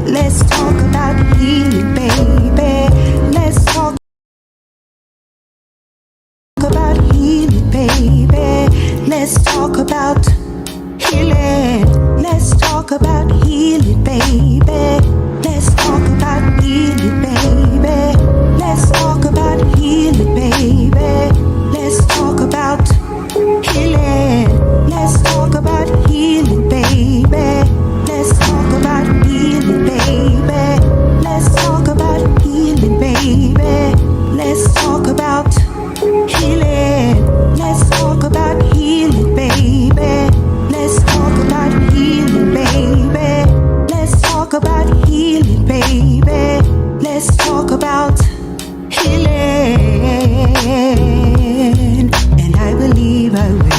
Let's talk about healing, baby. Let's talk about healing, baby. Let's talk about healing. Let's talk about healing, baby. Let's talk about healing, baby. Let's talk about healing, baby. Let's talk about healing. Let's talk about healing, baby. Let's talk about healing, baby. Let's talk about healing, baby. Let's talk about healing. Let's talk about healing, baby. Let's talk about healing, baby. Let's talk about healing, baby. Let's talk about healing. And I believe I will.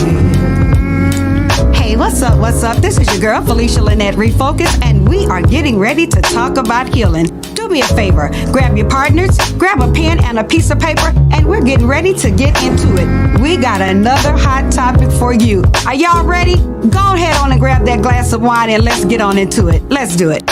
Hey, what's up? What's up? This is your girl, Felicia, Lynette, Refocused, and we are getting ready to talk about healing. Do me a favor, grab your partners, grab a pen and a piece of paper, and we're getting ready to get into it. We got another hot topic for you. Are y'all ready? Go ahead on and grab that glass of wine and let's get on into it. Let's do it.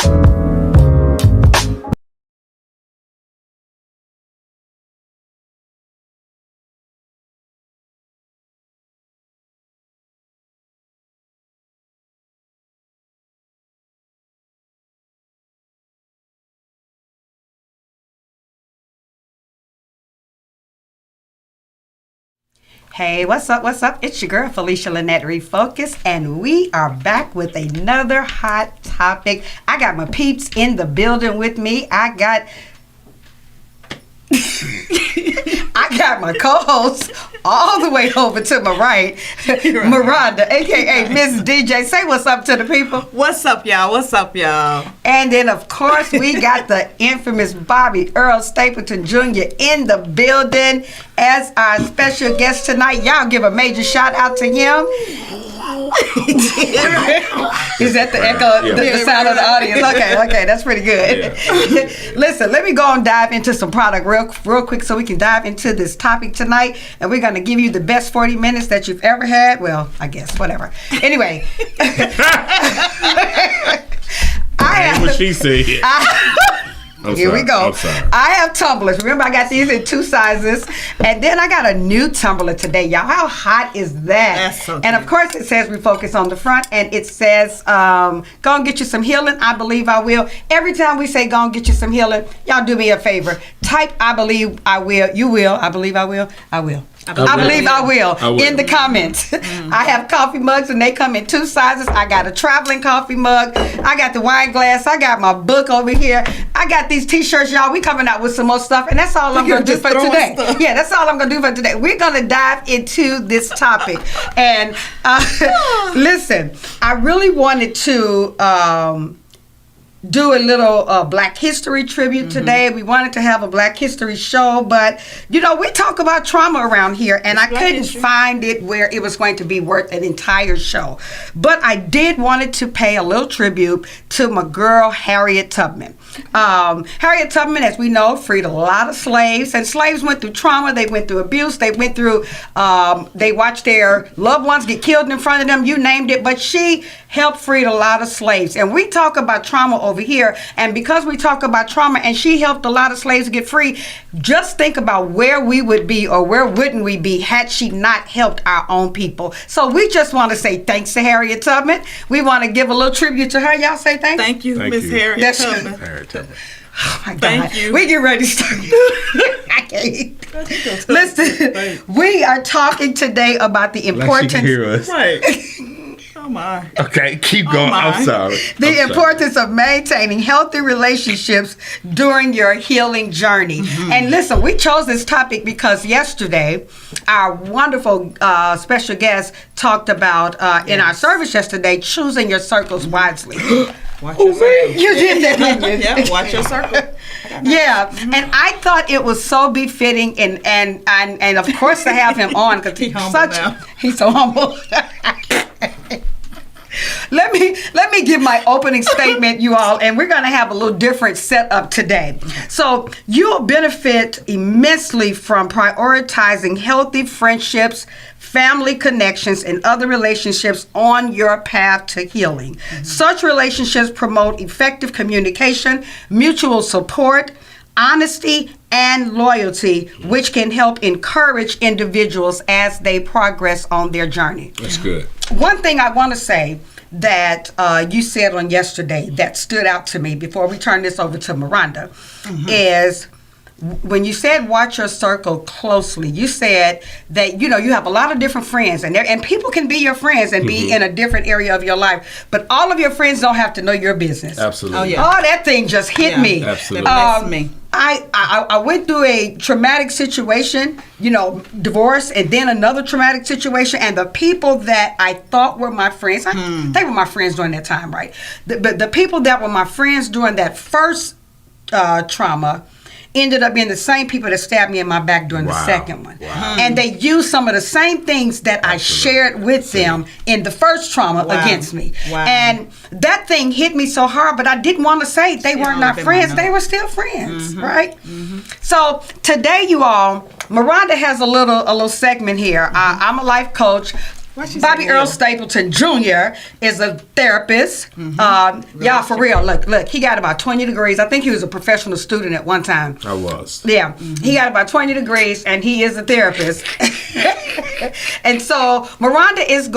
Hey, what's up? What's up? It's your girl, Felicia Lynette, Refocused, and we are back with another hot topic. I got my peeps in the building with me. I got my co-host all the way over to my right, Maronda, a.k.a. Miss DJ. Say what's up to the people. What's up, y'all? What's up, y'all? And then, of course, we got the infamous Bobby Earl Stapleton Jr. in the building as our special guest tonight. Y'all give a major shout out to him. Is that the echo, the sound of the audience? Okay, that's pretty good. Yeah. Listen, let me go and dive into some product real quick so we can dive into this topic tonight. And we're going to give you the best 40 minutes that you've ever had. Well, I guess, whatever. Anyway. What she said. Here we go. I have tumblers. Remember, I got these in 2 sizes. And then I got a new tumbler today, y'all. How hot is that? That's so and of course, it says Refocus on the front. And it says, go and get you some healing. I believe I will. Every time we say, go and get you some healing, y'all do me a favor. Type, I believe I will. You will. I believe I will. I will. I believe I will. In the comments. I have coffee mugs and they come in 2 sizes. I got a traveling coffee mug. I got the wine glass. I got my book over here. I got these t-shirts, y'all. We coming out with some more stuff, and that's all I'm going to do for today. Yeah, that's all I'm going to do for today. We're going to dive into this topic. And listen, I really wanted to do a little Black History tribute today. We wanted to have a Black History show, but we talk about trauma around here, and I couldn't find it where it was going to be worth an entire show. But I did wanted to pay a little tribute to my girl Harriet Tubman. Harriet Tubman, as we know, freed a lot of slaves, and slaves went through trauma. They went through abuse. They went through, they watched their loved ones get killed in front of them. You named it. But she helped free a lot of slaves. And we talk about trauma over here. And because we talk about trauma and she helped a lot of slaves get free, just think about where we would be or where wouldn't we be had she not helped our own people. So we just want to say thanks to Harriet Tubman. We want to give a little tribute to her. Y'all say thanks? Thank you, Miss Harriet Tubman. Oh my God. Thank you. We get ready to start. I can't. Listen, we are talking today about the importance. Like she can hear us. Right. Oh my. Okay, keep going. I'm sorry. The importance of maintaining healthy relationships during your healing journey. And listen, we chose this topic because yesterday, our wonderful special guest talked about, in our service yesterday, choosing your circles wisely. Watch your circle. You did that, didn't you? Yeah, watch your circle. Yeah, and I thought it was so befitting, and of course to have him on because he's so humble. Let me give my opening statement, you all, and we're going to have a little different setup today. So you'll benefit immensely from prioritizing healthy friendships, family connections, and other relationships on your path to healing. Such relationships promote effective communication, mutual support, honesty, and loyalty, which can help encourage individuals as they progress on their journey. That's good. One thing I want to say that you said on yesterday that stood out to me before we turn this over to Maronda is when you said watch your circle closely. You said that you have a lot of different friends, and people can be your friends and be in a different area of your life, but all of your friends don't have to know your business. Absolutely. Oh, yeah. Oh, that thing just hit me. Absolutely. That's me. I went through a traumatic situation, divorce, and then another traumatic situation, and the people that I thought were my friends, they were my friends during that time, right? But the people that were my friends during that first trauma ended up being the same people that stabbed me in my back during the second one. Wow. And they used some of the same things that I shared with them in the first trauma against me. Wow. And that thing hit me so hard, but I didn't want to say they weren't not friends. They were still friends, right? So today, you all, Maronda has a little segment here. I'm a life coach. Bobby Earl Stapleton Jr. is a therapist. Y'all, for real, look, he got about 20 degrees. I think he was a professional student at one time. I was. Yeah, he got about 20 degrees, and he is a therapist. And so Maronda is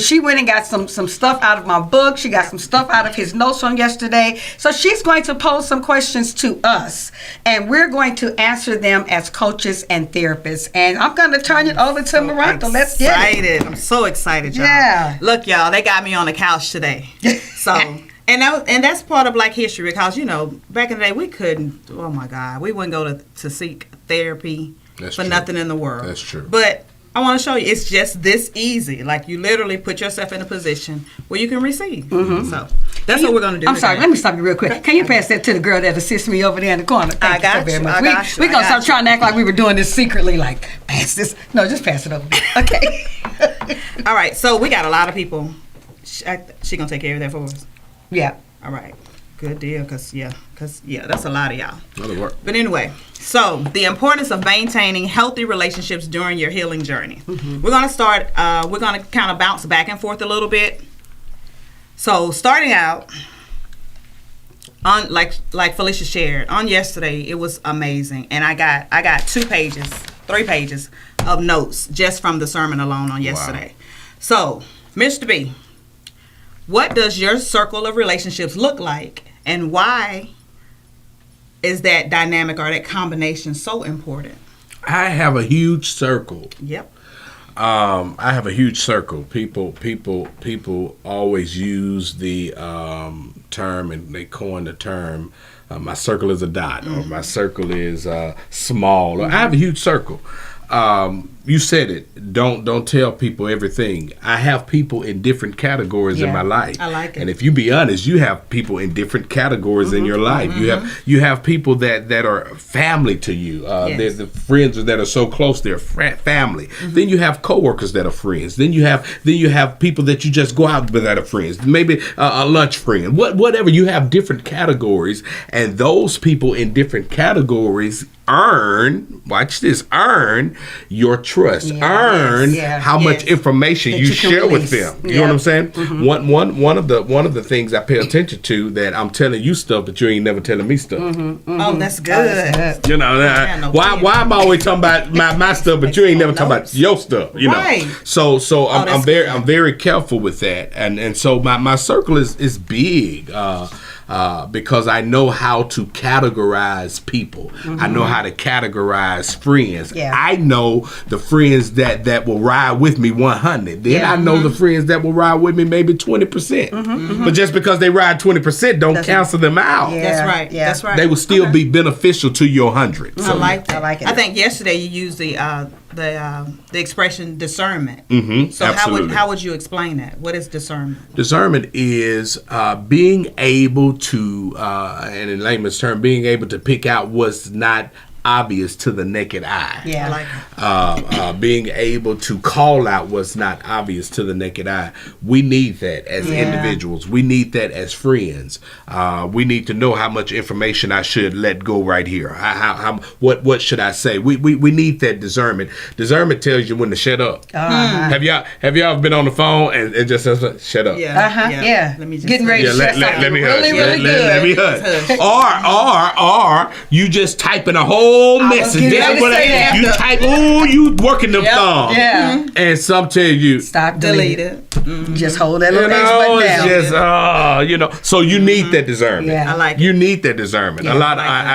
she went and got some stuff out of my book. She got some stuff out of his notes from yesterday. So she's going to pose some questions to us, and we're going to answer them as coaches and therapists. And I'm going to turn it over to Maronda. Let's get it. I'm so excited, y'all. Yeah. Look, y'all, they got me on the couch today. So, and that's part of Black history because, back in the day, we couldn't, oh my God, we wouldn't go to seek therapy for nothing in the world. That's true. But I want to show you, it's just this easy. Like, you literally put yourself in a position where you can receive. So, that's what we're going to do. I'm sorry, let me stop you real quick. Can you pass that to the girl that assists me over there in the corner? Thank you so very much. We're going to start trying to act like we were doing this secretly, like, pass this. No, just pass it over. Okay. All right, so we got a lot of people. She going to take care of that for us? Yeah. All right. Good deal, because that's a lot of y'all. That'll work. But anyway, so the importance of maintaining healthy relationships during your healing journey. We're going to start, we're going to kind of bounce back and forth a little bit. So starting out, on like Felicia shared, on yesterday, it was amazing. And I got 3 pages of notes just from the sermon alone on yesterday. Wow. So, Mr. B, what does your circle of relationships look like? And why is that dynamic or that combination so important? I have a huge circle. Yep. I have a huge circle. People always use the term, and they coin the term, my circle is a dot, or my circle is small. I have a huge circle. You said it. Don't tell people everything. I have people in different categories in my life. I like it. And if you be honest, you have people in different categories in your life. You have people that are family to you. There's the friends that are so close, they're family. Then you have coworkers that are friends. Then you have people that you just go out with that are friends. Maybe a lunch friend. Whatever. You have different categories, and those people in different categories earn your trust, how much information you share with them. You know what I'm saying? One of the things I pay attention to, that I'm telling you stuff, but you ain't never telling me stuff. Oh, that's good. You know, why am I always talking about my stuff, but you ain't never talking about your stuff? You know, so I'm very careful with that, and so my circle is big. Because I know how to categorize people. I know how to categorize friends. I know the friends that will ride with me 100. Then I know the friends that will ride with me maybe 20%. But just because they ride 20%, don't cancel them out. That's right. That's right. They will still be beneficial to your 100. So, I like it. I think yesterday you used the expression discernment. So absolutely. how would you explain that? What is discernment? Discernment is being able to, and in layman's term, being able to pick out what's not obvious to the naked eye. Yeah. I like it. Being able to call out what's not obvious to the naked eye. We need that as individuals. We need that as friends. We need to know how much information I should let go right here. What should I say? We need that discernment. Discernment tells you when to shut up. Have y'all been on the phone and just shut up? Yeah. Let me just getting ready to shut let me really, hush. really good. Let me hush. Or you just typing a whole message. getting ready to say that. You type, you working the thumb. Yeah. And some tell you, Stop, Delete delete it. Just hold that you little X button know, down. it's just, so you need that discernment. Yeah. I like it. You need that discernment. Yeah,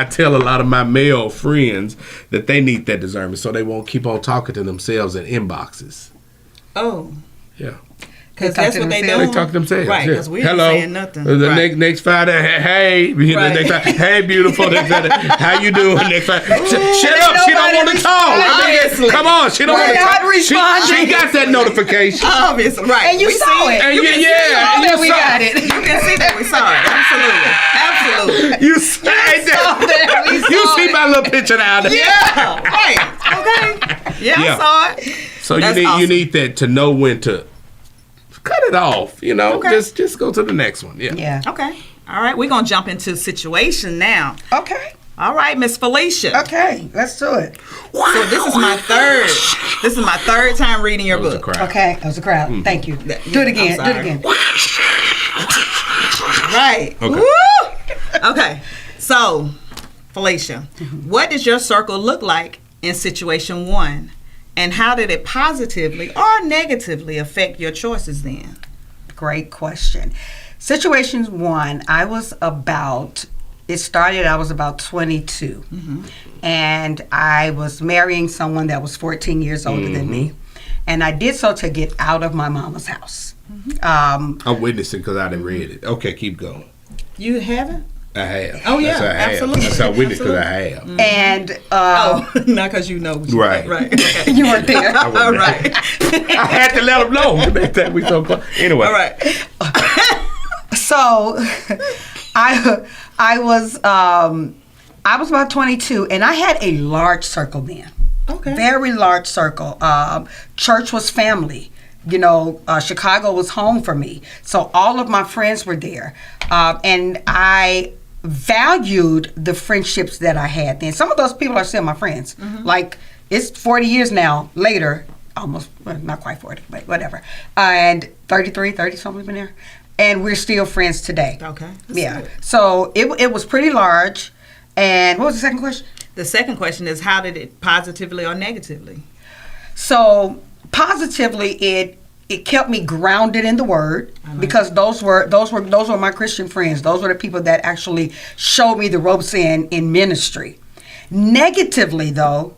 I tell a lot of my male friends that they need that discernment so they won't keep on talking to themselves in inboxes. Oh. Yeah. Because They talk that's to what they themselves. do. They talk to themselves. Right, yeah. because we're Hello. not saying nothing. The Right. next Friday, hey, the Right. next Friday, hey, beautiful. Next Friday, how you doing? Next Friday, shut up. She don't nobody want to talk. Obviously. Come on, she don't We're want to not talk. responding. She got that notification. Obviously, right. And you We saw see it. And You yeah, can see yeah, Oh, you that we saw got it. You can see that we saw it. Absolutely. You see that? You see my little picture out there. Yeah. Right. Okay. Yeah, Yeah. I saw it. So That's you awesome. need that to know when to cut it off. You know, Okay. just go to the next one. Yeah. Yeah. Okay. All right. We're gonna jump into situation now. Okay. All right, Miss Felicia. Okay. Let's do it. So this is my third time reading your That was a book. crowd. Okay. That was a crowd. Thank you. Yeah, Do it again. I'm Do it sorry. again. Right. Okay. Woo! Okay. So, Felicia, Mm-hmm. what does your circle look like in situation 1? And how did it positively or negatively affect your choices then? Great question. Situations 1, I was about 22. And I was marrying someone that was 14 years older than me. And I did so to get out of my mama's house. I'm witnessing because I didn't read it. Okay, keep going. You haven't? I have. Oh, yeah, That's how I have. absolutely. That's how I witness because I have. And Oh, not because you know. Right. Right. Okay. you weren't there. I wasn't All there. right. I had to let them know that we so close. Anyway. All right. So I was about 22, and I had a large circle then. Okay. Very large circle. Church was family. You know, Chicago was home for me. So all of my friends were there. And I valued the friendships that I had then. Some of those people are still my friends. Like, it's 40 years now later, almost, well, not quite 40, but whatever. And 30 something been there. And we're still friends today. Okay. Yeah. So it was pretty large. And what was the second question? The second question is, how did it positively or negatively? So positively, it kept me grounded in the Word because those were my Christian friends. Those were the people that actually showed me the ropes in ministry. Negatively, though,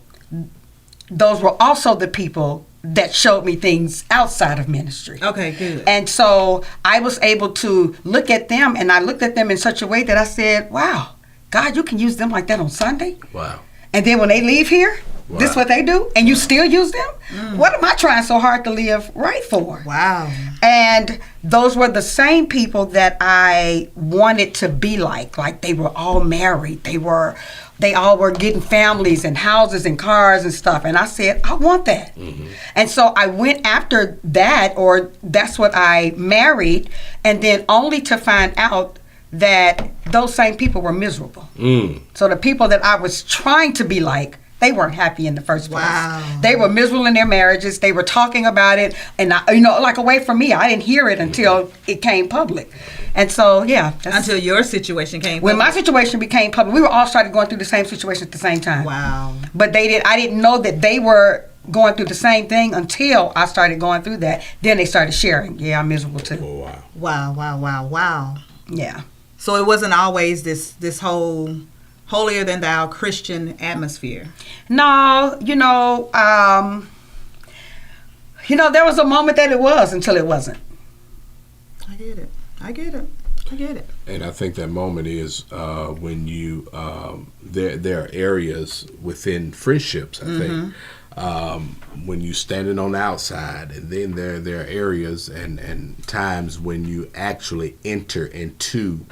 those were also the people that showed me things outside of ministry. Okay, good. And so I was able to look at them, and I looked at them in such a way that I said, wow, God, you can use them like that on Sunday? Wow. And then when they leave here, this is what they do, and you still use them? What am I trying so hard to live right for? Wow. And those were the same people that I wanted to be like. Like, they were all married. They all were getting families and houses and cars and stuff. And I said, I want that. And so I went after that, or that's what I married, and then only to find out that those same people were miserable. So the people that I was trying to be like, they weren't happy in the first place. Wow. They were miserable in their marriages. They were talking about it, and like away from me. I didn't hear it until it came public. And so, yeah. Until your situation came. When my public. situation became public, we were all started going through the same situation at the same time. Wow. But I didn't know that they were going through the same thing until I started going through that. Then they started sharing. Yeah, I'm miserable too. Oh, wow. Wow. Wow. Wow. Wow. Yeah. So it wasn't always this whole holier than thou Christian atmosphere. No, there was a moment that it was until it wasn't. I get it. And I think that moment is when you there are areas within friendships. I think when you standing on the outside, and then there are areas and times when you actually enter into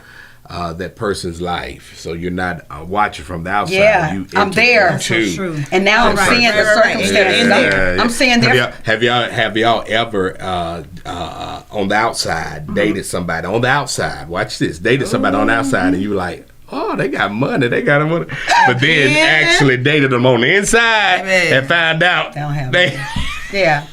that person's life. So you're not watching from the outside. Yeah, you I'm there. That's so true. And now I'm seeing the circumstances. Yeah. I'm seeing their. Have y'all ever on the outside dated somebody on the outside? Watch this. Dated somebody on the outside, and you were like, oh, they got money. They got money. But then actually dated them on the inside and found out They don't have they. money. Yeah.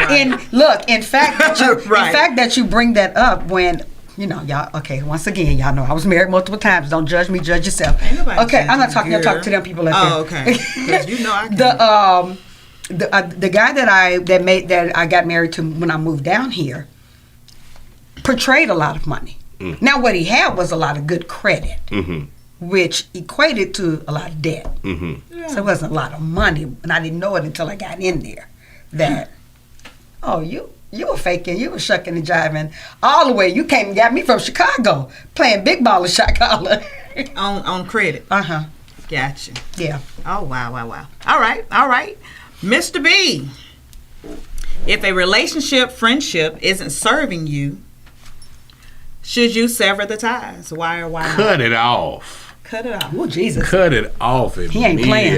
And look, in fact, that you bring that up when. Y'all, okay, once again, y'all know I was married multiple times. Don't judge me, judge yourself. Okay, I'm not talking, I'm talking to them people out there. Oh, okay. Because I can. The guy that I got married to when I moved down here portrayed a lot of money. Now, what he had was a lot of good credit, which equated to a lot of debt. Yeah. So it wasn't a lot of money, and I didn't know it until I got in there. That, you were faking, you were shucking and jiving all the way. You came and got me from Chicago, playing big ball and shot collar. on credit. Gotcha. Yeah. Oh, wow. All right. Mr. B, if a relationship, friendship isn't serving you, should you sever the ties? Why or why not? Cut it off. Oh, Jesus. Cut it off immediately. He ain't playing.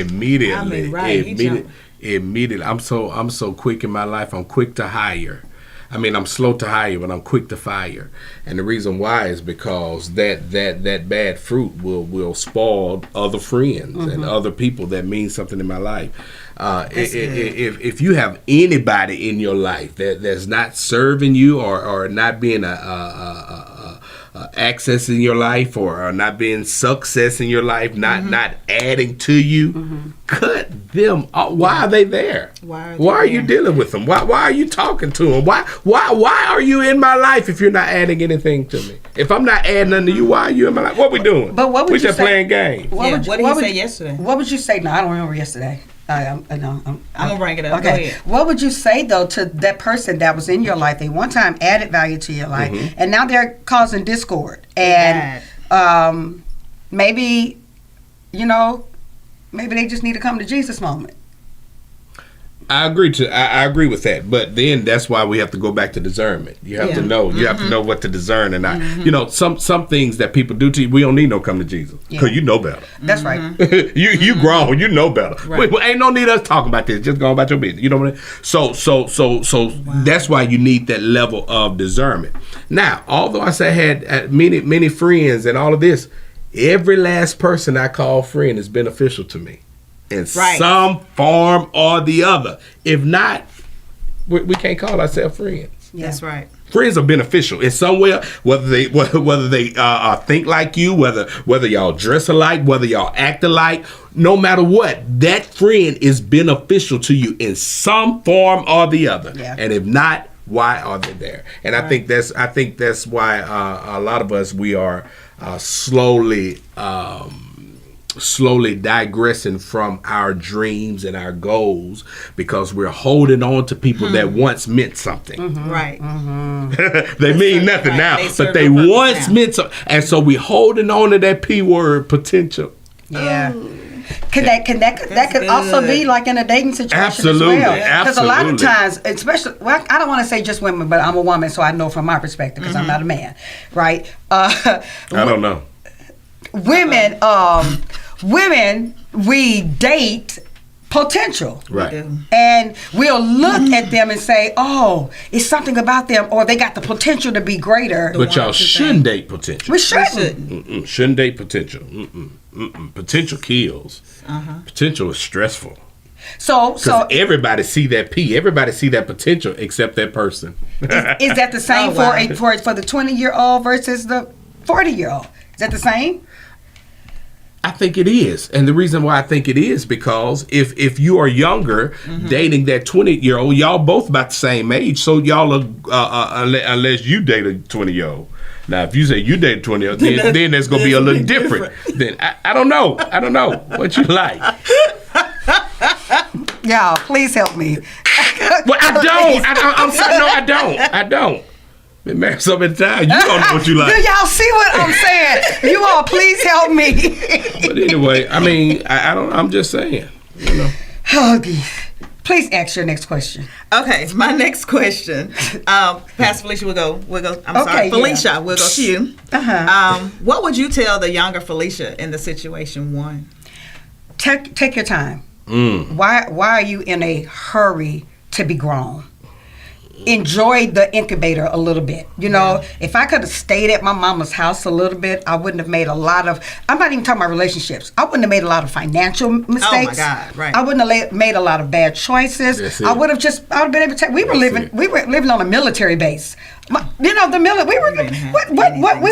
Immediately. Immediately. I'm so quick in my life. I'm quick to hire. I mean, I'm slow to hire, but I'm quick to fire. And the reason why is because that bad fruit will spoil other friends and other people that mean something in my life. If you have anybody in your life that's not serving you or not being access in your life or not being success in your life, not adding to you, cut them off. Why are they there? Why are you dealing with them? Why are you talking to them? Why are you in my life if you're not adding anything to me? If I'm not adding nothing to you, why are you in my life? What we doing? But what would we you just say? Playing games. What did you say yesterday? What would you say? No, I don't remember yesterday. I'm gonna bring it up. Okay. Go ahead. What would you say though to that person that was in your life? They one time added value to your life, and now they're causing discord. And maybe, maybe they just need to come to Jesus moment. I agree with that, but then that's why we have to go back to discernment. You have to know. You have to know what to discern and not. Some things that people do to you, we don't need no come to Jesus because you know better. That's right. you grown, you know better. Right. Ain't no need us talking about this. Just go about your business. You know what I mean? So that's why you need that level of discernment. Now, although I say I had many friends and all of this, every last person I call friend is beneficial to me. In some form or the other. If not, we can't call ourselves friends. Yeah. That's right. Friends are beneficial in some way, whether they think like you, whether y'all dress alike, whether y'all act alike. No matter what, that friend is beneficial to you in some form or the other. Yeah. And if not, why are they there? And I think that's why a lot of us we are slowly digressing from our dreams and our goals because we're holding on to people that once meant something. Right. They mean nothing now, but they once meant something. And so we're holding on to that P word, potential. Yeah. That could also be like in a dating situation Absolutely, as well. Because a lot of absolutely. times, especially, I don't want to say just women, but I'm a woman, so I know from my perspective because I'm not a man, right? I don't know. Women, we date potential. Right. And we'll look at them and say, oh, it's something about them, or they got the potential to be greater. But y'all shouldn't date potential. We shouldn't. Shouldn't date potential. Potential kills. Potential is stressful. So everybody see that P. Everybody see that potential except that person. Is that the same for the 20-year-old versus the 40-year-old? Is that the same? I think it is. And the reason why I think it is because if you are younger, dating that 20-year-old, y'all both about the same age. So y'all are, unless you date a 20-year-old. Now, if you say you date a 20-year-old, then that's going to be a little different. Then I don't know. What you like. Y'all, please help me. Well, I don't. I'm sorry. No, I don't. Been married so many times, you don't know what you like. Do y'all see what I'm saying? You all, please help me. But anyway, I mean, I don't. I'm just saying, Oh, Please ask your next question. Okay, my next question. Pastor Felicia, we'll go. I'm sorry, Felicia, we'll go to you. What would you tell the younger Felicia in the situation? One, take your time. Why are you in a hurry to be grown? Enjoy the incubator a little bit. You know, if I could have stayed at my mama's house a little bit, I wouldn't have made a lot of, I'm not even talking about relationships. I wouldn't have made a lot of financial mistakes. Oh my God, right. I wouldn't have made a lot of bad choices. I would have been able to, we were living on a military base. You know, the military,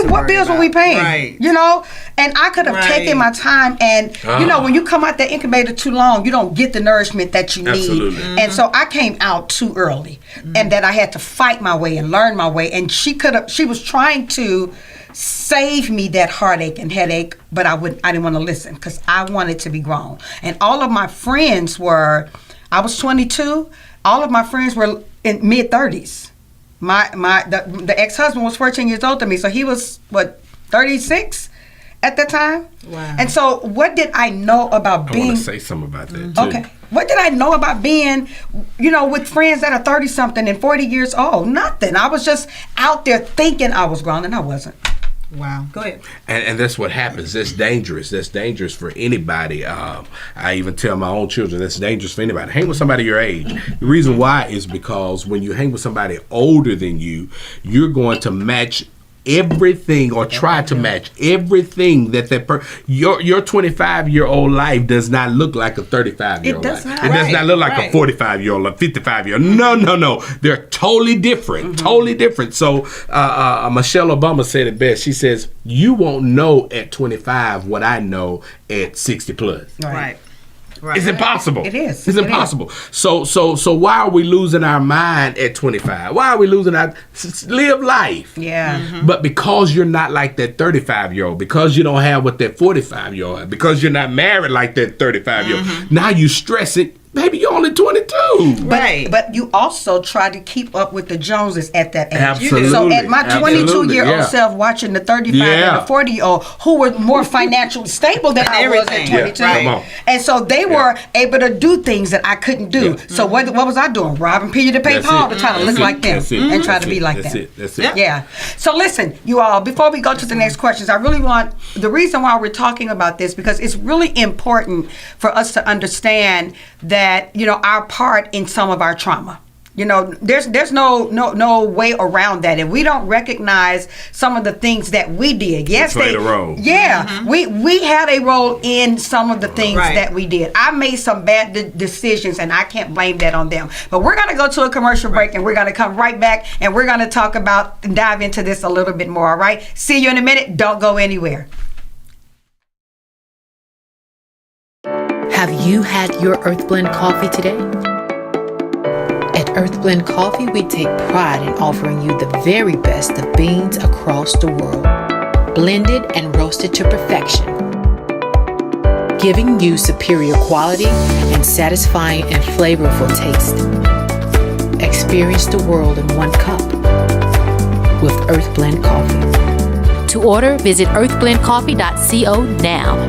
what bills were we paying? Right. You know, and I could have taken my time, and you know, when you come out that incubator too long, you don't get the nourishment that you need. And so I came out too early, and that I had to fight my way and learn my way. And she was trying to save me that heartache and headache, but I didn't want to listen because I wanted to be grown. And all of my friends I was 22. All of my friends were in mid 30s. The ex-husband was 14 years older than me, so he was 36 at that time. Wow. And so what did I know about being? I want to say something about that too. Okay. What did I know about being, you know, with friends that are 30 something and 40 years old? Nothing. I was just out there thinking I was grown, and I wasn't. Wow. Go ahead. And that's what happens. That's dangerous. That's dangerous for anybody. I even tell my own children that's dangerous for anybody. Hang with somebody your age. The reason why is because when you hang with somebody older than you, you're going to match everything or try to match everything that your 25-year-old life does not look like a 35-year-old life. It does not look like a 45-year-old, a 55-year-old. No. They're totally different. Totally different. So Michelle Obama said it best. She says, you won't know at 25 what I know at 60 plus. Right. It's impossible. It is. It's impossible. So why are we losing our mind at 25? Why are we losing live life? Yeah. But because you're not like that 35-year-old, because you don't have what that 45-year-old, because you're not married like that 35-year-old, now you stress it. Baby, you're only 22. Right. But you also try to keep up with the Joneses at that age. Absolutely. So at my 22-year-old self watching the 35 and the 40-year-old who were more financially stable than I was at 22. Right. And so they were able to do things that I couldn't do. So what was I doing? Robbing Peter to pay Paul to try to look like them and try to be like them. That's it. Yeah. So listen, you all, before we go to the next questions, I really want, the reason why we're talking about this, because it's really important for us to understand that, you know, our part in some of our trauma. You know, there's no way around that. And we don't recognize some of the things that we did. Yes, they played a role. Yeah. We had a role in some of the things that we did. I made some bad decisions, and I can't blame that on them. But we're going to go to a commercial break, and we're going to come right back, and we're going to talk about and dive into this a little bit more, all right? See you in a minute. Don't go anywhere. Have you had your Earth Blend coffee today? At Earth Blend Coffee, we take pride in offering you the very best of beans across the world, blended and roasted to perfection, giving you superior quality and satisfying and flavorful taste. Experience the world in one cup with Earth Blend Coffee. To order, visit earthblendcoffee.co now.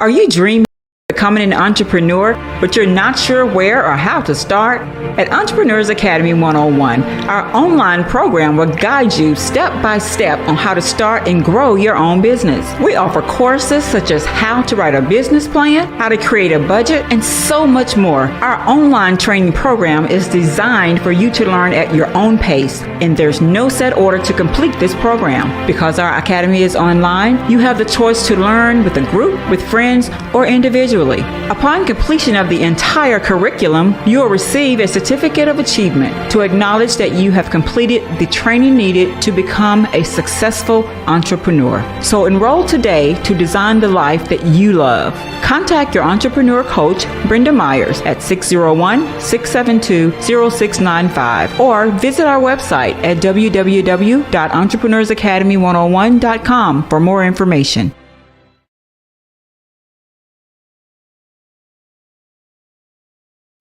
Are you dreaming of becoming an entrepreneur, but you're not sure where or how to start? At Entrepreneurs Academy 101, our online program will guide you step by step on how to start and grow your own business. We offer courses such as how to write a business plan, how to create a budget, and so much more. Our online training program is designed for you to learn at your own pace, and there's no set order to complete this program. Because our academy is online, you have the choice to learn with a group, with friends, or individually. Upon completion of the entire curriculum, you will receive a certificate of achievement to acknowledge that you have completed the training needed to become a successful entrepreneur. So enroll today to design the life that you love. Contact your entrepreneur coach, Brenda Myers, at 601-672-0695 or visit our website at www.entrepreneursacademy101.com for more information.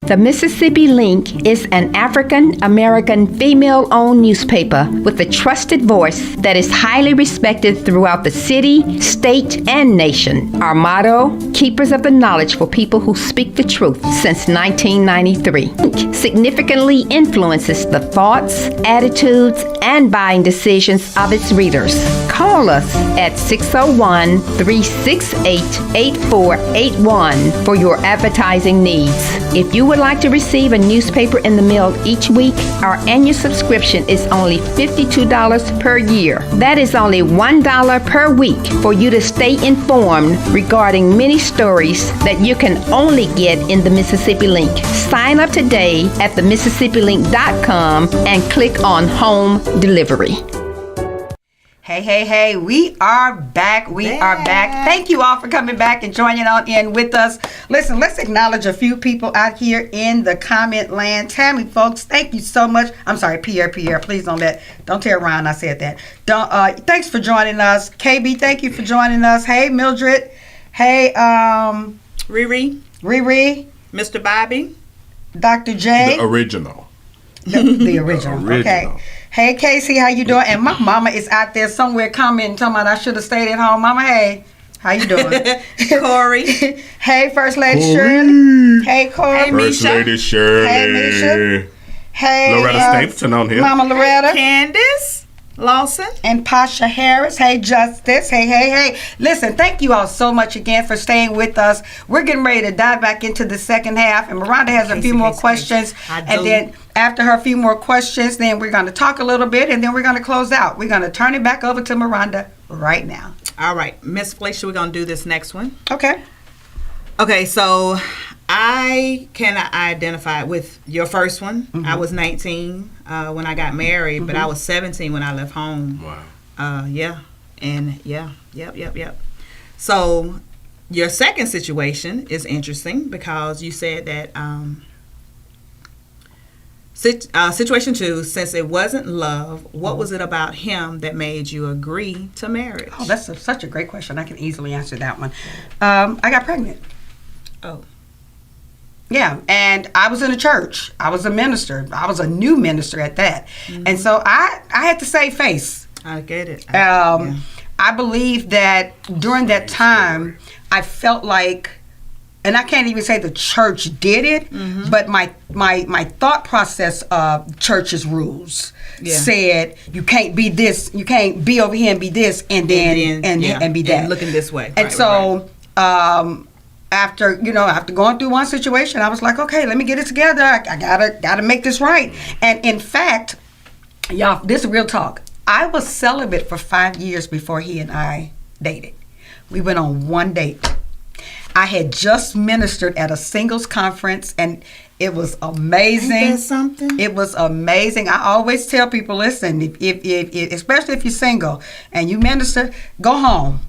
The Mississippi Link is an African-American female-owned newspaper with a trusted voice that is highly respected throughout the city, state, and nation. Our motto, keepers of the knowledge for people who speak the truth, since 1993. Link significantly influences the thoughts, attitudes, and buying decisions of its readers. Call us at 601-368-8481 for your advertising needs. If you would like to receive a newspaper in the mail each week, our annual subscription is only $52 per year. That is only $1 per week for you to stay informed regarding many stories that you can only get in the Mississippi Link. Sign up today at themississippi.com and click on Home Delivery. Hey, we are back. We are back. Thank you all for coming back and joining on in with us. Listen, let's acknowledge a few people out here in the comment land. Tammy, folks, thank you so much. I'm sorry, Pierre, please don't tell Ryan I said that. Thanks for joining us. KB, thank you for joining us. Hey, Mildred. Hey, Riri. Mr. Bobby. Dr. J. The original. The original. Okay. Hey, Casey, how you doing? And my mama is out there somewhere commenting, talking about I should have stayed at home. Mama, hey, how you doing? Corey. Hey, First Lady Shirley. Hey, Corey. Hey, First Misha. Lady Shirley. Hey, Misha. Hey, Loretta Stapleton on here. Mama Loretta. Candace Lawson. And Pasha Harris. Hey, Justice. Hey. Listen, thank you all so much again for staying with us. We're getting ready to dive back into the second half. And Maronda has a few more questions. And then after her few more questions, then we're going to talk a little bit. And then we're going to close out. We're going to turn it back over to Maronda right now. All right. Miss Felicia, we're going to do this next one. Okay, so I can identify with your first one. Mm-hmm. I was 19 when I got married, but I was 17 when I left home. Wow. Yep. So your second situation is interesting because you said that situation 2, since it wasn't love, what was it about him that made you agree to marriage? Oh, that's such a great question. I can easily answer that one. I got pregnant. Oh. Yeah, and I was in a church. I was a minister. I was a new minister at that. And so I had to save face. I get it. I believe that during that time, I felt like, and I can't even say the church did it, but my thought process of church's rules said you can't be this, you can't be over here and be this, and then be that, and looking this way. And after going through one situation, I was like, okay, let me get it together. I gotta make this right. And in fact, y'all, this is real talk. I was celibate for 5 years before he and I dated. We went on one date. I had just ministered at a singles conference, and it was amazing. Ain't that something? It was amazing. I always tell people, listen, if especially if you're single and you minister, go home.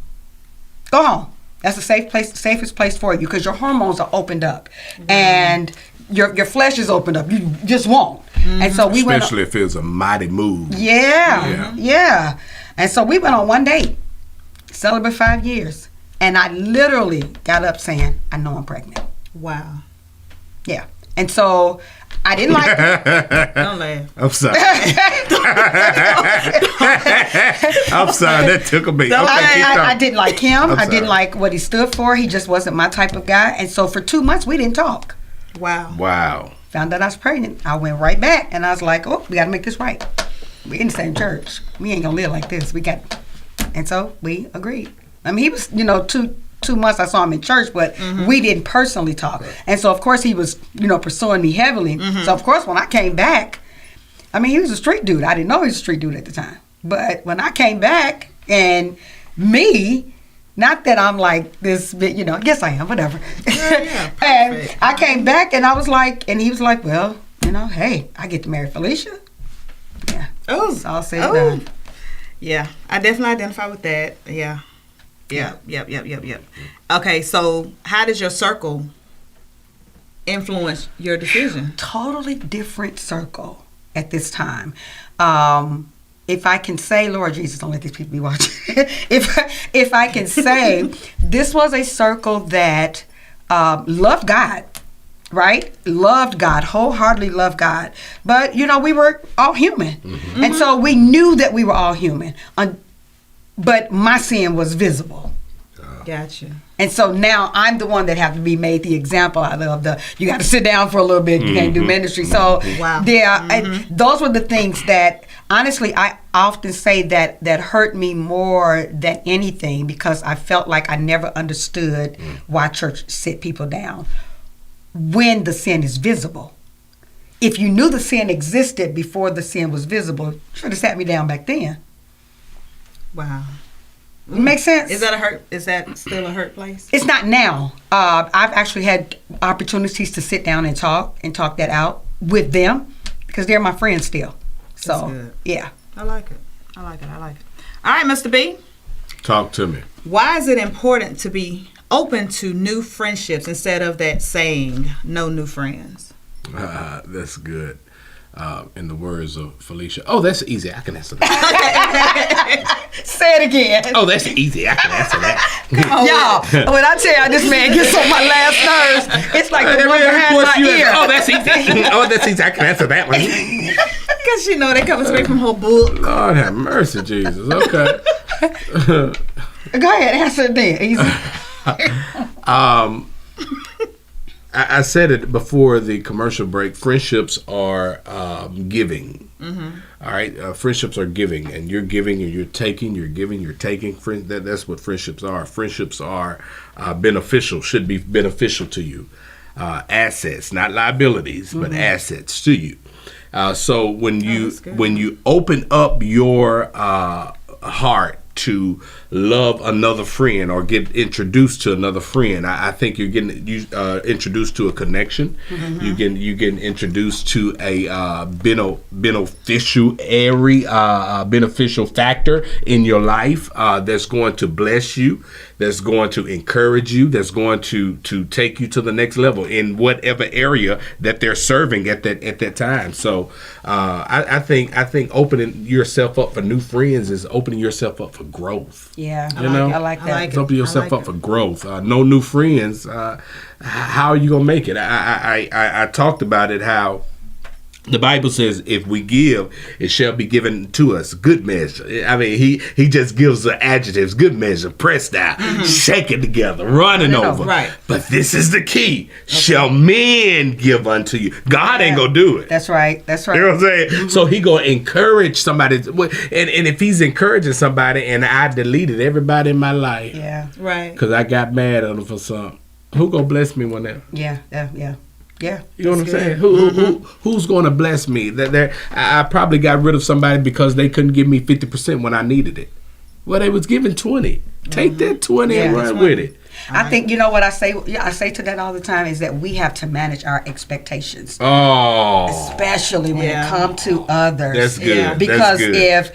Go home. That's the safest place for you, because your hormones are opened up, and your flesh is opened up. You just won't. And so we went. Especially if it's a mighty move. Yeah. And so we went on one date, celibate 5 years, and I literally got up saying, "I know I'm pregnant." Wow. Yeah. And so I didn't like it. Don't laugh. I'm sorry. I'm sorry. That took a beat. I didn't like him. I didn't sorry. like what he stood for. He just wasn't my type of guy. And so for 2 months, we didn't talk. Wow. Found out I was pregnant. I went right back, and I was like, oh, we got to make this right. We're in the same church. We ain't going to live like this. And so we agreed. I mean, he was, 2 months I saw him in church, but we didn't personally talk. And so, of course, he was, pursuing me heavily. So, of course, when I came back, I mean, he was a street dude. I didn't know he was a street dude at the time. But when I came back, and me, not that I'm like this, but, yes, I am, whatever. Yeah, and I came back, and I was like, and he was like, well, hey, I get to marry Felicia. Yeah. Oh. It's all said and done. Yeah, I definitely identify with that. Yeah. Yep. Okay, so how does your circle influence your decision? Totally different circle at this time. If I can say, Lord Jesus, don't let these people be watching. if I can say, this was a circle that loved God, right? Loved God, wholeheartedly loved God. But, you know, we were all human. And so we knew that we were all human. But my sin was visible. Gotcha. And so now I'm the one that have to be made the example out of you got to sit down for a little bit, you can't do ministry. So Wow. those were the things that, honestly, I often say that hurt me more than anything, because I felt like I never understood why church sit people down when the sin is visible. If you knew the sin existed before the sin was visible, you should have sat me down back then. Wow. Makes sense? Is that a hurt? Is that still a hurt place? It's not now. I've actually had opportunities to sit down and talk that out with them, because they're my friends still. So, That's good. yeah. I like it. All right, Mr. B. Talk to me. Why is it important to be open to new friendships instead of that saying, no new friends? That's good. In the words of Felicia. Oh, that's easy. I can answer that. Say it again. Oh, that's easy. I can answer that. Y'all, when I tell you this man gets on my last nerves, it's like the one behind my ear. Oh, that's easy. Oh, that's easy. I can answer that one. Because you know they come straight from her book. Lord have mercy, Jesus. Okay. Go ahead, answer it then. Easy. I said it before the commercial break. Friendships are giving. All right, friendships are giving, and you're giving and you're taking. You're giving, you're taking. That's what friendships are. Friendships are beneficial. Should be beneficial to you. Assets, not liabilities, but assets to you. So when you open up your heart to love another friend or get introduced to another friend, I think you're getting introduced to a connection. You getting introduced to a beneficial factor in your life that's going to bless you, that's going to encourage you, that's going to take you to the next level in whatever area that they're serving at that time. So I think opening yourself up for new friends is opening yourself up for growth. Yeah, I like that. Open yourself up for growth. No new friends. How are you gonna make it? I talked about it, how the Bible says if we give, it shall be given to us. Good measure. I mean, he just gives the adjectives. Good measure, pressed down, shaken together, running over. Right. But this is the key. Shall men give unto you? God ain't gonna do it. That's right. You know what I'm saying? So he gonna encourage somebody. And if he's encouraging somebody, and I deleted everybody in my life, Yeah. Right. because I got mad at them for something, who gonna bless me one day? Yeah. You know what I'm saying? Who's going to bless me? I probably got rid of somebody because they couldn't give me 50% when I needed it. Well, they was giving 20. Take that 20 and run with it. I think, you know what I say to that all the time is that we have to manage our expectations. Oh. Especially when it comes to others. That's good. Yeah. Because if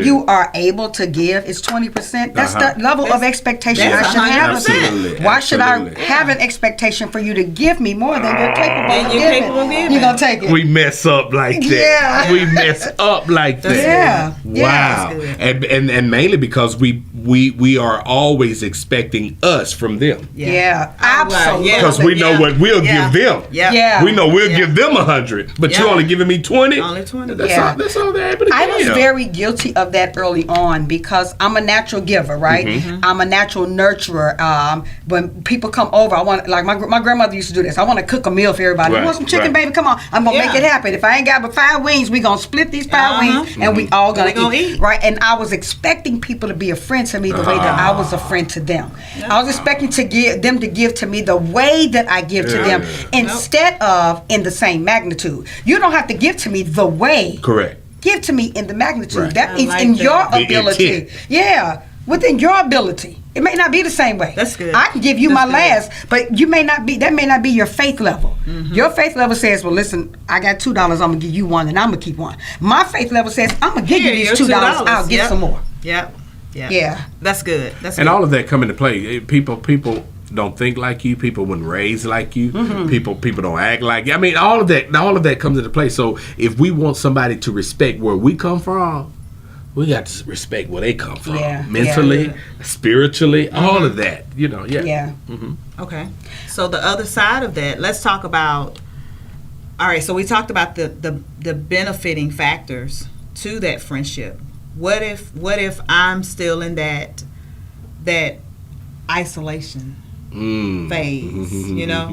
you are able to give is 20%, that's the level of expectation I should have of you. Why should I have an expectation for you to give me more than you're capable of giving? You're going to take it. We mess up like that. Yeah. We mess up like that. Yeah. Wow. And mainly because we are always expecting us from them. Yeah, absolutely. Because we know what we'll give them. Yeah. We know we'll give them 100, but you only giving me 20. Only 20. That's all they're able to give. I was very guilty of that early on because I'm a natural giver, right? I'm a natural nurturer. When people come over, I want, like my grandmother used to do this. I want to cook a meal for everybody. You want some chicken, baby? Come on. I'm going to make it happen. If I ain't got but 5 wings, we going to split these 5 wings and we all going to eat. Right? And I was expecting people to be a friend to me the way that I was a friend to them. I was expecting to give them to give to me the way that I give to them instead of in the same magnitude. You don't have to give to me the way. Correct. Give to me in the magnitude. Right. That means in your ability. Intent. Yeah. Within your ability. It may not be the same way. That's good. I can give you my last, but that may not be your faith level. Your faith level says, well, listen, I got $2, I'm going to give you one and I'm going to keep one. My faith level says, I'm going to give you these $2, I'll get some more. Yeah. That's good. And all of that come into play. People don't think like you. People weren't raised like you. People don't act like you. I mean, all of that comes into play. So if we want somebody to respect where we come from, we got to respect where they come from. Yeah. Mentally, spiritually, all of that. You know, Yeah. Okay. So the other side of that, let's talk about. All right. So we talked about the benefiting factors to that friendship. What if I'm still in that isolation phase? You know,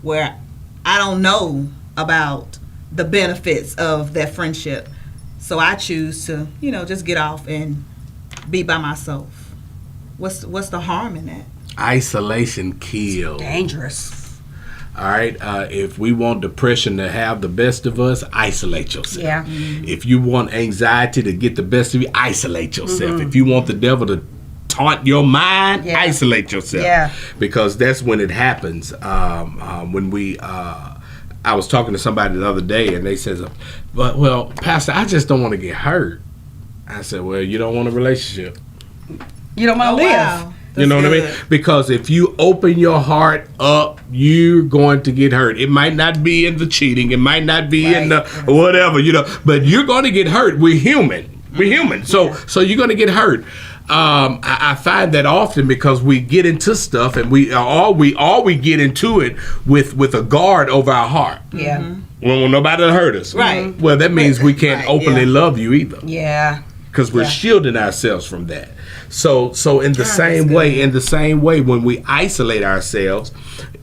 where I don't know about the benefits of that friendship, so I choose to, just get off and be by myself. What's the harm in that? Isolation kills. Dangerous. All right. If we want depression to have the best of us, isolate yourself. Yeah. If you want anxiety to get the best of you, isolate yourself. If you want the devil to taunt your mind, isolate yourself. Yeah. Because that's when it happens. When we, I was talking to somebody the other day, and they says, "Well, Pastor, I just don't want to get hurt." I said, "Well, you don't want a relationship. You don't want to live. Wow. You know what I mean? Because if you open your heart up, you're going to get hurt. It might not be in the cheating. It might not be in the whatever, but you're going to get hurt. We're human. We're human. So you're going to get hurt. I find that often because we get into stuff and we get into it with a guard over our heart. Yeah. We don't want nobody to hurt us. Right. Well, that means we can't openly love you either. Yeah. Because we're shielding ourselves from that. So in the same way, when we isolate ourselves,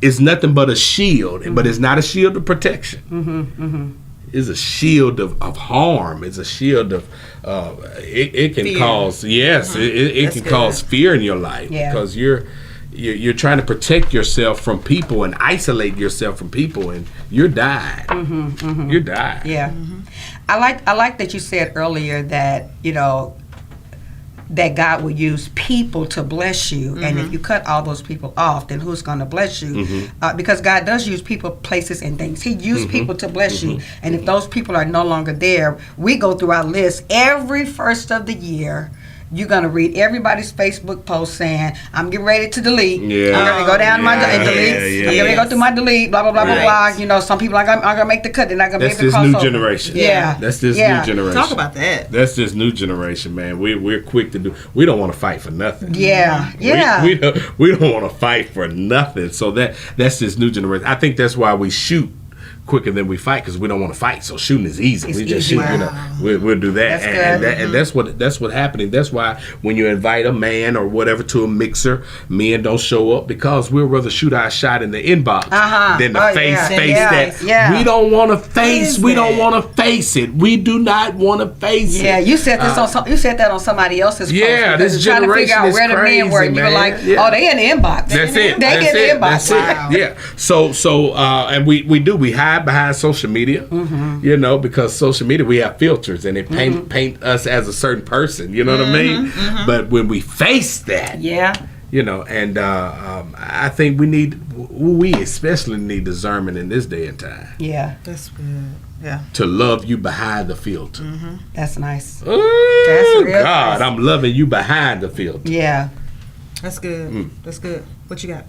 it's nothing but a shield, but it's not a shield of protection. It's a shield of harm. It's a shield of it can fear. Cause it can cause fear in your life because you're trying to protect yourself from people and isolate yourself from people, and you're dying. You're dying. Yeah. I like that you said earlier that that God will use people to bless you, and if you cut all those people off, then who's going to bless you? Because God does use people, places, and things. He used people to bless you, and if those people are no longer there, we go through our list every first of the year. You're going to read everybody's Facebook post saying, I'm getting ready to delete. Yeah. I'm going to go down my delete. I'm getting ready to go through my delete, blah, blah, blah, blah, blah. Some people are going to make the cut. They're not going to make the crossover. That's this new generation. Yeah. That's this new generation. Talk about that. That's this new generation, man. We're quick to do. We don't want to fight for nothing. Yeah. Yeah. We don't want to fight for nothing. So that's this new generation. I think that's why we shoot quicker than we fight, because we don't want to fight. So shooting is easy. It's we just easy. shoot. We'll do that, and that's what's happening. That's why when you invite a man or whatever to a mixer, men don't show up because we'd rather shoot our shot in the inbox than to face that. Yeah. We don't want to face. We don't want to face it. We do not want to face it. Yeah, you said this you said that on somebody else's post. Yeah, this trying to figure out generation where the is men were, and you were like, crazy, oh, they in the inbox. That's it. They in the inbox. That's it. Yeah. So and we hide behind social media, because social media, we have filters and it paint us as a certain person. You know what I mean? But when we face that, and I think we especially need discernment in this day and time. Yeah, that's good. Yeah, to love you behind the filter. That's nice. Oh, that's real God, nice. I'm loving you behind the filter. Yeah, that's good. That's good. What you got?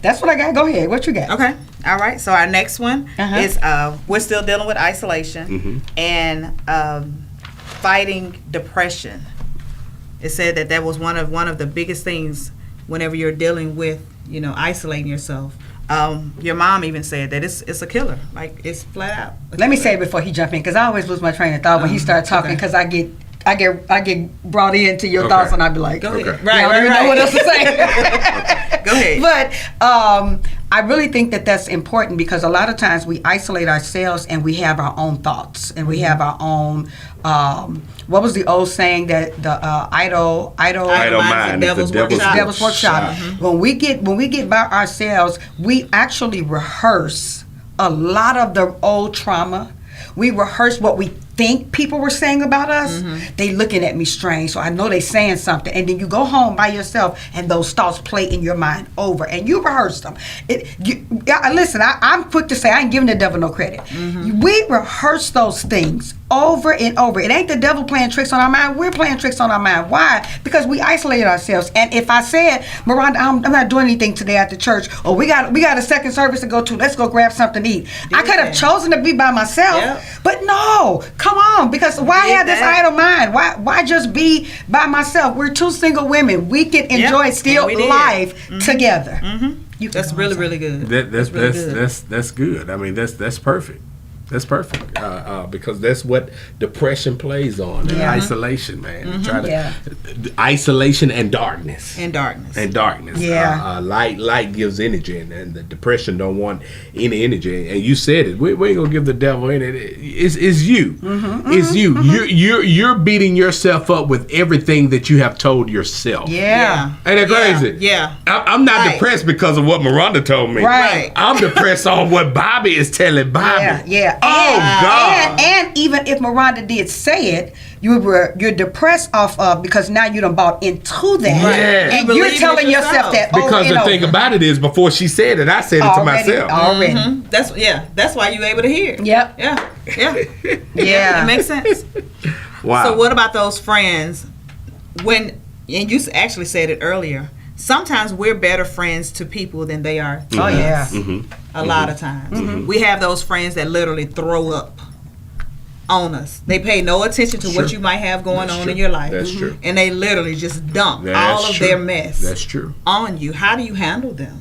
That's what I got. Go ahead. What you got? Okay. All right. So our next one is we're still dealing with isolation and fighting depression. It said that was one of the biggest things whenever you're dealing with isolating yourself. Your mom even said that it's a killer. Like, it's flat out. Let me say it before he jump in, because I always lose my train of thought when he starts talking, because I get brought into your thoughts, and I be like, go ahead. Okay. Right. I don't even know what else to say. Go ahead. But I really think that that's important, because a lot of times we isolate ourselves and we have our own thoughts and we have our own. What was the old saying that the idle mind is the devil's workshop. When we get by ourselves, we actually rehearse a lot of the old trauma. We rehearse what we think people were saying about us. They looking at me strange, so I know they saying something. And then you go home by yourself, and those thoughts play in your mind over, and you rehearse them. Listen, I'm quick to say I ain't giving the devil no credit. We rehearse those things over and over. It ain't the devil playing tricks on our mind. We're playing tricks on our mind. Why? Because we isolated ourselves. And if I said, Maronda, I'm not doing anything today at the church, or we got a second service to go to, let's go grab something to eat. I could have chosen to be by myself, but no, come on, because why have this idle mind? Why just be by myself? We're two single women. We can enjoy still life together. That's really, really good. That's good. I mean, that's perfect. That's perfect because that's what depression plays on, and isolation, man. Isolation and darkness. Yeah. Light gives energy, and the depression don't want any energy. And you said it. We ain't gonna give the devil any. It's you. It's you. You're beating yourself up with everything that you have told yourself. Yeah. Ain't that crazy? Yeah. I'm not depressed because of what Maronda told me. Right. I'm depressed on what Bobby is telling Bobby. Yeah. Oh God! And even if Maronda did say it, you're depressed off of because now you done bought into that, Yeah. and you're telling yourself that. Because the thing about it is, before she said it, I said it to myself. Already. That's why you're able to hear. Yep. Yeah. Yeah. It makes sense. Wow. So what about those friends? And you actually said it earlier. Sometimes we're better friends to people than they are to us. A lot of times. We have those friends that literally throw up on us. They pay no attention to what you might have going on in your life. That's true. And they literally just dump all of their mess That's true. on you. How do you handle them?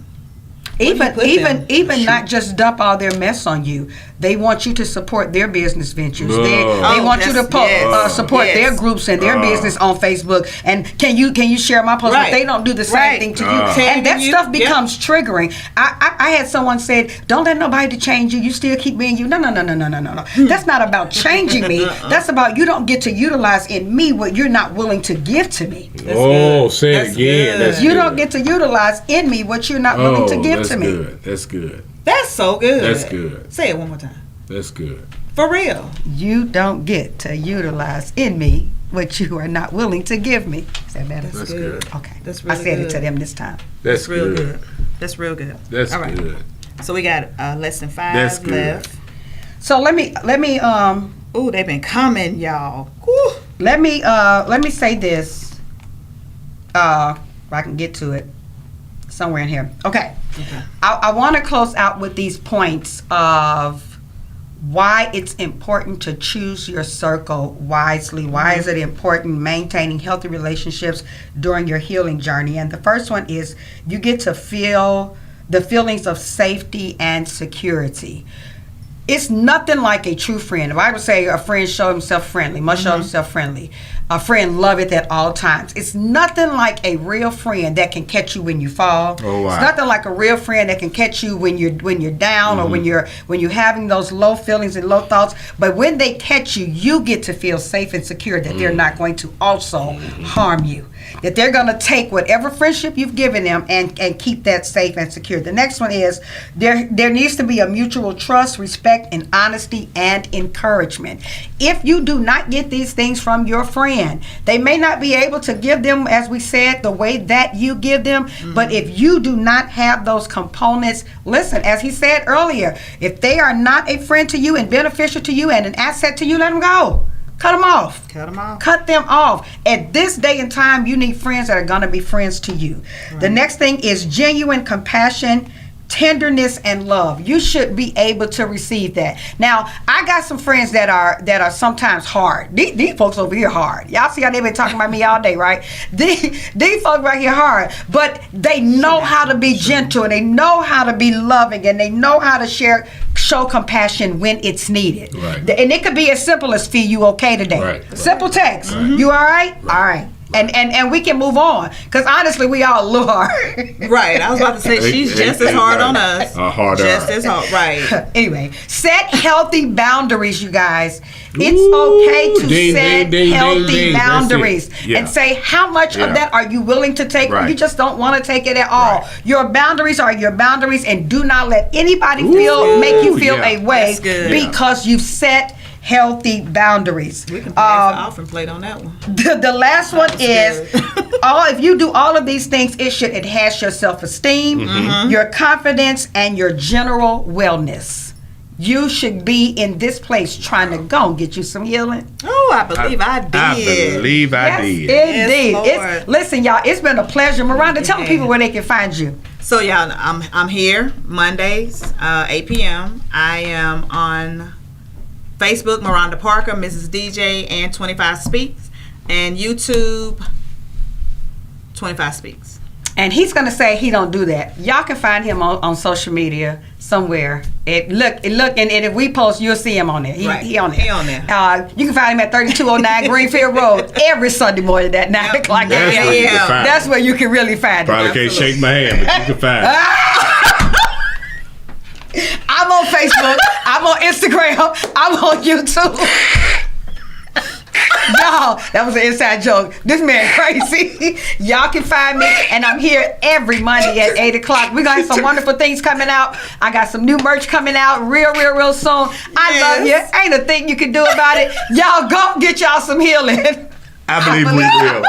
Even not just dump all their mess on you. They want you to support their business ventures. They want you to support their groups and their business on Facebook. And can you share my post? But they don't do the same thing to you. And that stuff becomes triggering. I had someone said, "Don't let nobody change you. You still keep being you." No. That's not about changing me. That's about you don't get to utilize in me what you're not willing to give to me. Say it again. You don't get to utilize in me what you're not willing to give to me. That's good. That's so good. That's good. Say it one more time. That's good. For real. You don't get to utilize in me what you are not willing to give me. Is that better? That's good. Okay. That's really I said good. it to them this time. That's real good. That's real good. That's all right. good. So we got less than 5 That's good. left. So let me Ooh, they've been coming, y'all. Woo. let me say this. If I can get to it somewhere in here. Okay. I want to close out with these points of why it's important to choose your circle wisely. Why is it important maintaining healthy relationships during your healing journey? And the first one is you get to feel the feelings of safety and security. It's nothing like a true friend. The Bible say a friend show himself friendly, must show himself friendly. A friend loveth at all times. It's nothing like a real friend that can catch you when you fall. Oh, wow. It's nothing like a real friend that can catch you when you're down or when you're having those low feelings and low thoughts. But when they catch you, you get to feel safe and secure that they're not going to also harm you. That they're going to take whatever friendship you've given them and keep that safe and secure. The next one is there needs to be a mutual trust, respect, and honesty and encouragement. If you do not get these things from your friend, they may not be able to give them, as we said, the way that you give them. But if you do not have those components, listen, as he said earlier, if they are not a friend to you and beneficial to you and an asset to you, let them go. Cut them off. Cut them off. At this day and time, you need friends that are going to be friends to you. Right. The next thing is genuine compassion, tenderness, and love. You should be able to receive that. Now, I got some friends that are sometimes hard. These folks over here hard. Y'all see how they've been talking about me all day, right? These folks right here hard, but they know how to be gentle, and they know how to be loving, and they know how to show compassion when it's needed. Right. And it could be as simple as, "Fee, you okay today?" Right. Simple text. Right. You all right? All right. And we can move on, because honestly, we all a little hard. Right. I was about to say she's just as hard on us. Just as hard. Right. Anyway, set healthy boundaries, you guys. It's okay to set healthy boundaries and say how much of that are you willing to take, or you just don't want to take it at all. Right. Your boundaries are your boundaries, and do not let anybody make you feel a way because you've set healthy boundaries. We can put an offering plate on that one. The last one is if you do all of these things, it should enhance your self-esteem, your confidence, and your general wellness. you should be in this place trying to go and get you some healing. Oh, I believe I did. I believe I did. Indeed. Yes, Lord. Listen, y'all, it's been a pleasure. Maronda, tell the people where they can find you. So, y'all, I'm here Mondays, 8 p.m. I am on Facebook, Maronda Parker, Mrs. DJ, and 25 Speaks, and YouTube, 25 Speaks. And he's going to say he don't do that. Y'all can find him on social media somewhere. Look, and if we post, you'll see him on there. He on there. He on there. You can find him at 3209 Greenfield Road every Sunday morning at 9 o'clock. That's where you can find That's where you can really find him. Probably can't shake my hand, but you can find it. I'm on Facebook. I'm on Instagram. I'm on YouTube. Y'all, that was an inside joke. This man crazy. Y'all can find me, and I'm here every Monday at 8 o'clock. We got some wonderful things coming out. I got some new merch coming out real soon. I love you. Ain't a thing you can do about it. Y'all go get y'all some healing. I believe we will.